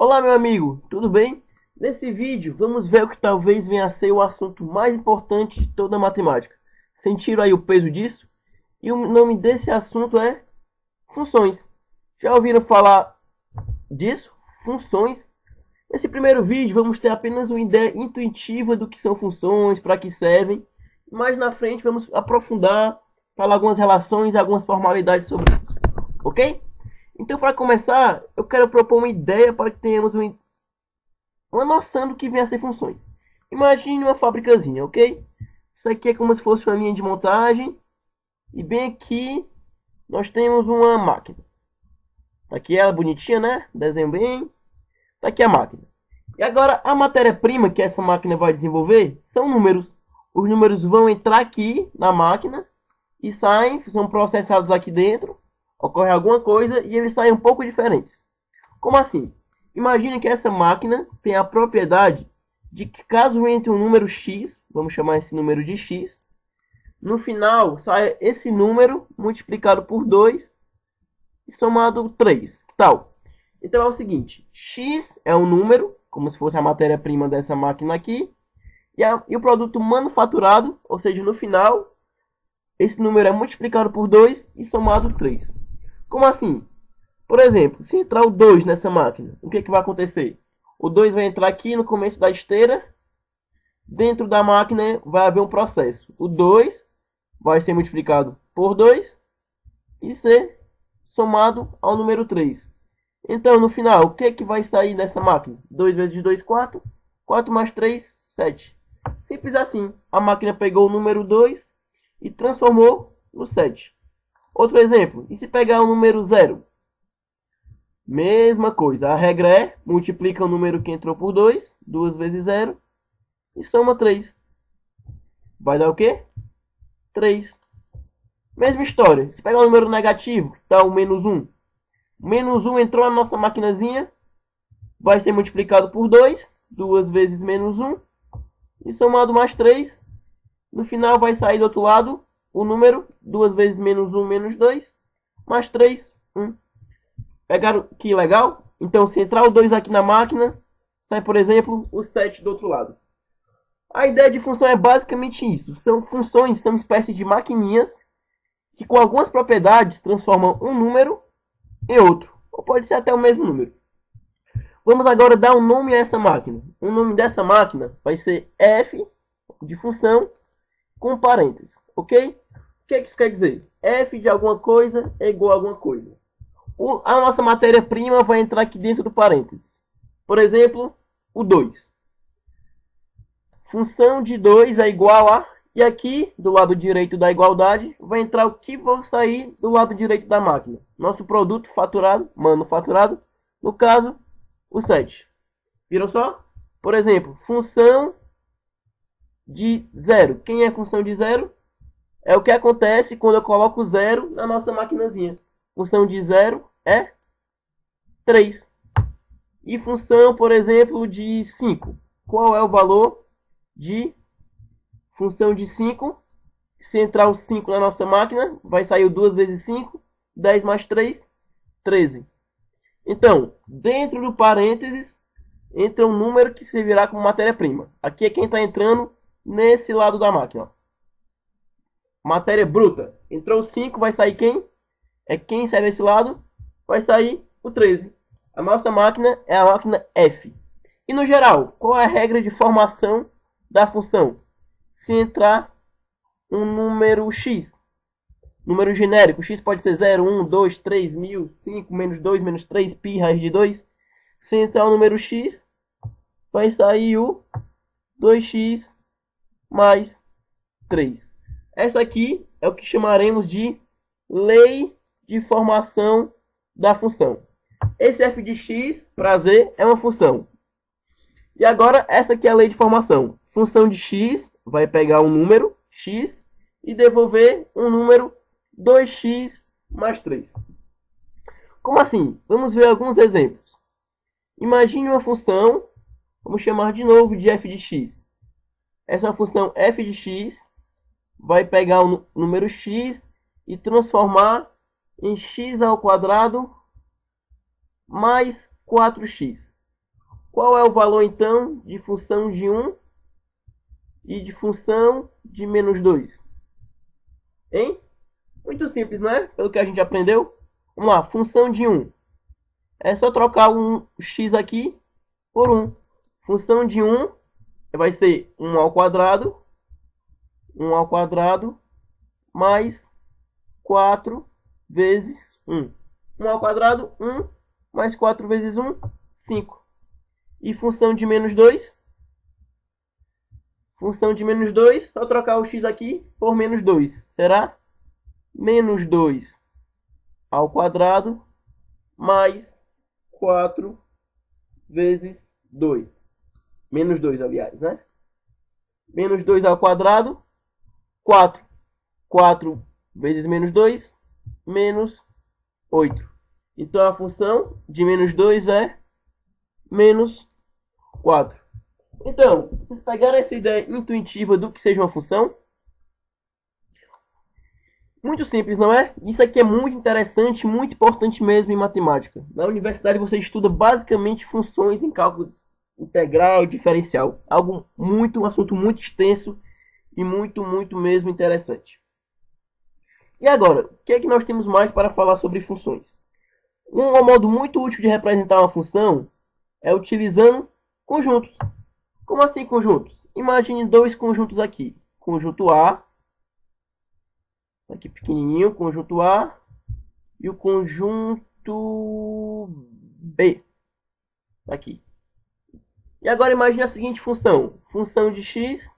Olá, meu amigo, tudo bem? Nesse vídeo, vamos ver o que talvez venha a ser o assunto mais importante de toda a matemática. Sentiram aí o peso disso? E o nome desse assunto é funções. Já ouviram falar disso? Funções. Nesse primeiro vídeo, vamos ter apenas uma ideia intuitiva do que são funções, para que servem. Mais na frente, vamos aprofundar, falar algumas relações, algumas formalidades sobre isso. Ok? Então, para começar, eu quero propor uma ideia para que tenhamos uma noção do que vem a ser funções. Imagine uma fabricazinha, ok? Isso aqui é como se fosse uma linha de montagem. E bem aqui, nós temos uma máquina. Tá aqui ela, bonitinha, né? Desenho bem. Tá aqui a máquina. E agora, a matéria-prima que essa máquina vai desenvolver são números. Os números vão entrar aqui na máquina e saem, são processados aqui dentro. Ocorre alguma coisa e eles saem um pouco diferentes. Como assim? Imagine que essa máquina tem a propriedade de que caso entre um número x, vamos chamar esse número de x, no final sai esse número multiplicado por 2 e somado 3. Que tal? Então é o seguinte, x é um número, como se fosse a matéria-prima dessa máquina aqui, e o produto manufaturado, ou seja, no final, esse número é multiplicado por 2 e somado 3. Como assim? Por exemplo, se entrar o 2 nessa máquina, o que vai acontecer? O 2 vai entrar aqui no começo da esteira. Dentro da máquina vai haver um processo. O 2 vai ser multiplicado por 2 e ser somado ao número 3. Então, no final, o que vai sair dessa máquina? 2 vezes 2, 4. 4 mais 3, 7. Simples assim. A máquina pegou o número 2 e transformou no 7. Outro exemplo, e se pegar o número 0? Mesma coisa, a regra é, multiplica o número que entrou por 2, 2 vezes 0, e soma 3. Vai dar o quê? 3. Mesma história, se pegar o número negativo, dá o menos 1. Menos 1 entrou na nossa maquinazinha, vai ser multiplicado por 2, 2 vezes menos 1, e somado mais 3, no final vai sair do outro lado, o número 2 vezes menos 1 menos 2, mais 3, 1. Pegaram que legal? Então, se entrar o 2 aqui na máquina, sai, por exemplo, o 7 do outro lado. A ideia de função é basicamente isso. São funções, são espécies de maquininhas que com algumas propriedades transformam um número em outro. Ou pode ser até o mesmo número. Vamos agora dar um nome a essa máquina. O nome dessa máquina vai ser f de função com parênteses, ok? O que isso quer dizer? F de alguma coisa é igual a alguma coisa. A nossa matéria-prima vai entrar aqui dentro do parênteses. Por exemplo, o 2. Função de 2 é igual a... E aqui, do lado direito da igualdade, vai entrar o que vai sair do lado direito da máquina. Nosso produto faturado, manufaturado, no caso, o 7. Viram só? Por exemplo, função de 0. Quem é função de 0? É o que acontece quando eu coloco 0 na nossa maquinazinha. Função de 0 é 3. E função, por exemplo, de 5. Qual é o valor de função de 5? Se entrar o 5 na nossa máquina, vai sair o 2 vezes 5. 10 mais 3, 13. Então, dentro do parênteses, entra um número que servirá como matéria-prima. Aqui é quem está entrando nesse lado da máquina. Matéria bruta. Entrou o 5, vai sair quem? É quem sai desse lado, vai sair o 13. A nossa máquina é a máquina F. E no geral, qual é a regra de formação da função? Se entrar um número x, número genérico, x pode ser 0, 1, 2, 3, 1000, 5, menos 2, menos 3, pi, raiz de 2. Se entrar o número x, vai sair o 2x mais 3. Essa aqui é o que chamaremos de lei de formação da função. Esse f de x, para z, é uma função. E agora, essa aqui é a lei de formação. Função de x vai pegar um número, x, e devolver um número 2x mais 3. Como assim? Vamos ver alguns exemplos. Imagine uma função, vamos chamar de novo de f de x. Essa é uma função f de x, vai pegar o número x e transformar em x ao quadrado mais 4x. Qual é o valor, então, de função de 1 e de função de menos 2? Hein? Muito simples, não é? Pelo que a gente aprendeu. Vamos lá, função de 1. É só trocar um x aqui por 1. Função de 1 vai ser 1 ao quadrado. 1 ao quadrado mais 4 vezes 1. 1 ao quadrado, 1. Mais 4 vezes 1, 5. E função de menos 2? Função de menos 2, só trocar o x aqui por menos 2. Será menos 2 ao quadrado mais 4 vezes 2. Menos 2, aliás, né? Menos 2 ao quadrado, 4. 4 vezes menos 2, menos 8. Então, a função de menos 2 é menos 4. Então, vocês pegaram essa ideia intuitiva do que seja uma função? Muito simples, não é? Isso aqui é muito interessante, muito importante mesmo em matemática. Na universidade você estuda basicamente funções em cálculo integral e diferencial. Um assunto muito extenso e muito mesmo interessante. E agora, o que é que nós temos mais para falar sobre funções? Um modo muito útil de representar uma função é utilizando conjuntos. Como assim conjuntos? Imagine dois conjuntos aqui. Conjunto A, aqui pequenininho, conjunto A, e o conjunto B, aqui. E agora imagine a seguinte função. Função de x,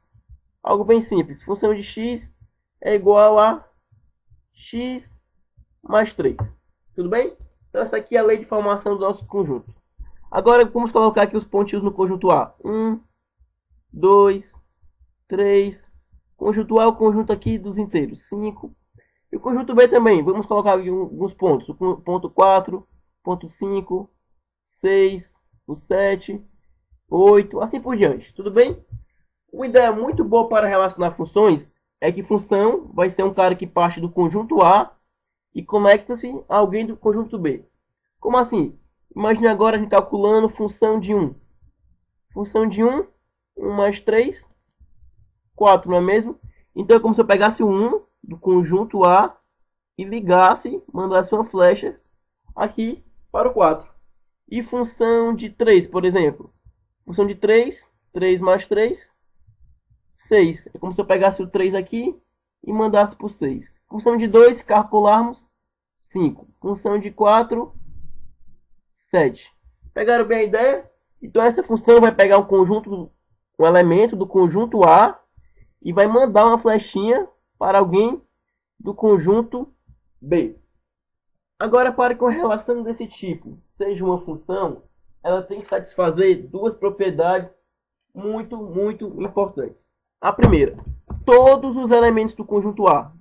algo bem simples. Função de x é igual a x mais 3. Tudo bem? Então essa aqui é a lei de formação do nosso conjunto. Agora vamos colocar aqui os pontinhos no conjunto A. 1, 2, 3. Conjunto A é o conjunto aqui dos inteiros. 5. E o conjunto B também. Vamos colocar aqui alguns pontos. O ponto 4, ponto 5, 6, o 7, 8, assim por diante. Tudo bem? Uma ideia muito boa para relacionar funções é que função vai ser um cara que parte do conjunto A e conecta-se a alguém do conjunto B. Como assim? Imagine agora a gente calculando função de 1. Função de 1, 1 mais 3, 4, não é mesmo? Então é como se eu pegasse o 1 do conjunto A e ligasse, mandasse uma flecha aqui para o 4. E função de 3, por exemplo. Função de 3, 3 mais 3, 6. É como se eu pegasse o 3 aqui e mandasse para o 6. Função de 2, calcularmos 5. Função de 4, 7. Pegaram bem a ideia? Então essa função vai pegar um elemento do conjunto A e vai mandar uma flechinha para alguém do conjunto B. Agora, para que uma relação desse tipo seja uma função, ela tem que satisfazer duas propriedades muito importantes. A primeira, todos os elementos do conjunto A,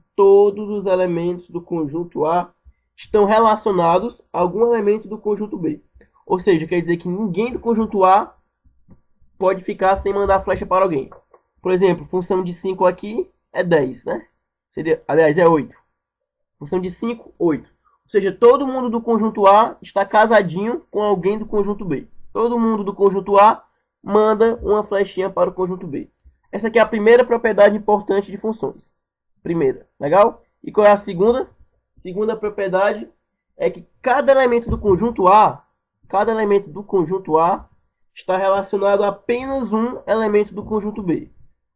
estão relacionados a algum elemento do conjunto B. Ou seja, quer dizer que ninguém do conjunto A pode ficar sem mandar flecha para alguém. Por exemplo, função de 5 aqui é 10, né? Aliás, é 8. Função de 5, 8. Ou seja, todo mundo do conjunto A está casadinho com alguém do conjunto B. Todo mundo do conjunto A manda uma flechinha para o conjunto B. Essa aqui é a primeira propriedade importante de funções. Primeira, legal? E qual é a segunda? Segunda propriedade é que cada elemento do conjunto A está relacionado a apenas um elemento do conjunto B.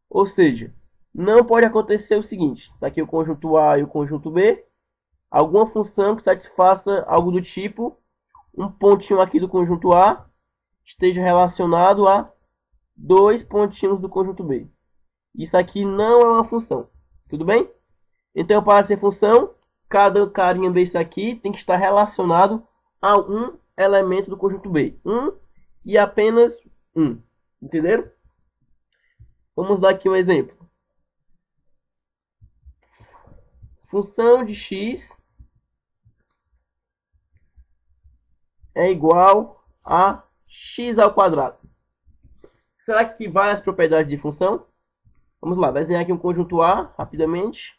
Ou seja, não pode acontecer o seguinte, está aqui o conjunto A e o conjunto B, alguma função que satisfaça algo do tipo, um pontinho aqui do conjunto A esteja relacionado a dois pontinhos do conjunto B. Isso aqui não é uma função, tudo bem? Então, para ser função, cada carinha desse aqui tem que estar relacionado a um elemento do conjunto B. Um e apenas um. Entenderam? Vamos dar aqui um exemplo. Função de x é igual a x ao quadrado. Será que vai as propriedades de função? Vamos lá, desenhar aqui um conjunto A, rapidamente.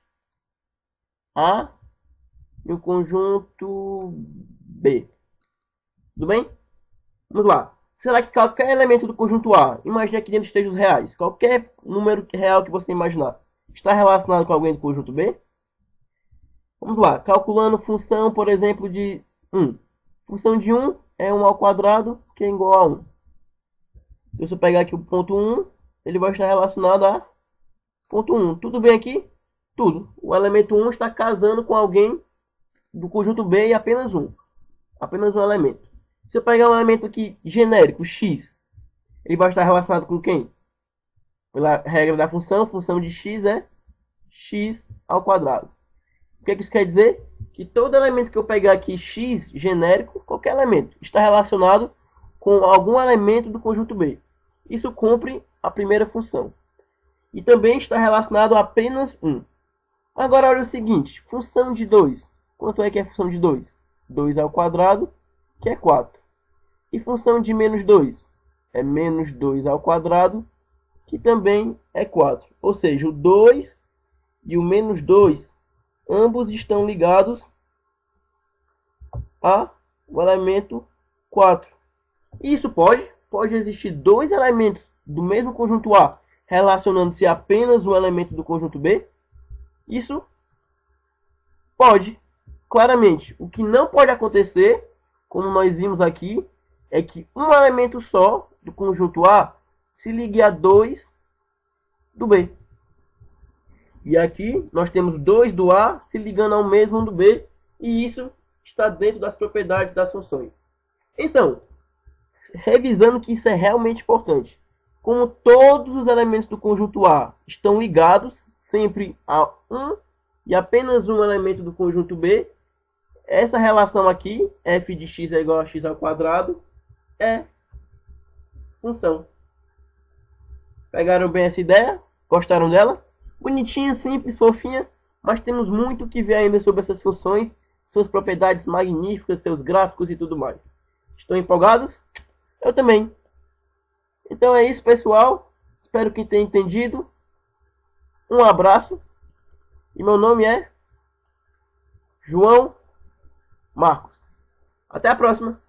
A e o conjunto B. Tudo bem? Vamos lá. Será que qualquer elemento do conjunto A, imagine aqui dentro esteja os reais, qualquer número real que você imaginar, está relacionado com alguém do conjunto B? Vamos lá, calculando função, por exemplo, de 1. Função de 1 é 1 ao quadrado, que é igual a 1. Então, se eu pegar aqui o ponto 1, ele vai estar relacionado a ponto 1. Tudo bem aqui? Tudo. O elemento 1 está casando com alguém do conjunto B e apenas um. Apenas um elemento. Se eu pegar um elemento aqui genérico, x, ele vai estar relacionado com quem? Pela regra da função de x é x ao quadrado. O que isso quer dizer? Que todo elemento que eu pegar aqui, x genérico, qualquer elemento, está relacionado com algum elemento do conjunto B. Isso cumpre a primeira função. E também está relacionado a apenas um. Agora olha o seguinte, função de 2. Quanto é que é a função de 2? 2 ao quadrado, que é 4. E função de menos 2? É menos 2 ao quadrado, que também é 4. Ou seja, o 2 e o menos 2, ambos estão ligados ao elemento 4. Isso pode existir dois elementos do mesmo conjunto A relacionando-se a apenas um elemento do conjunto B? Isso pode, claramente. O que não pode acontecer, como nós vimos aqui, é que um elemento só do conjunto A se ligue a 2 do B. E aqui nós temos 2 do A se ligando ao mesmo do B, e isso está dentro das propriedades das funções. Então, revisando que isso é realmente importante. Como todos os elementos do conjunto A estão ligados sempre a um e apenas um elemento do conjunto B, essa relação aqui, f de x é igual a x ao quadrado, é função. Pegaram bem essa ideia? Gostaram dela? Bonitinha, simples, fofinha, mas temos muito que ver ainda sobre essas funções, suas propriedades magníficas, seus gráficos e tudo mais. Estão empolgados? Eu também. Então é isso, pessoal. Espero que tenham entendido. Um abraço. E meu nome é João Marcos. Até a próxima.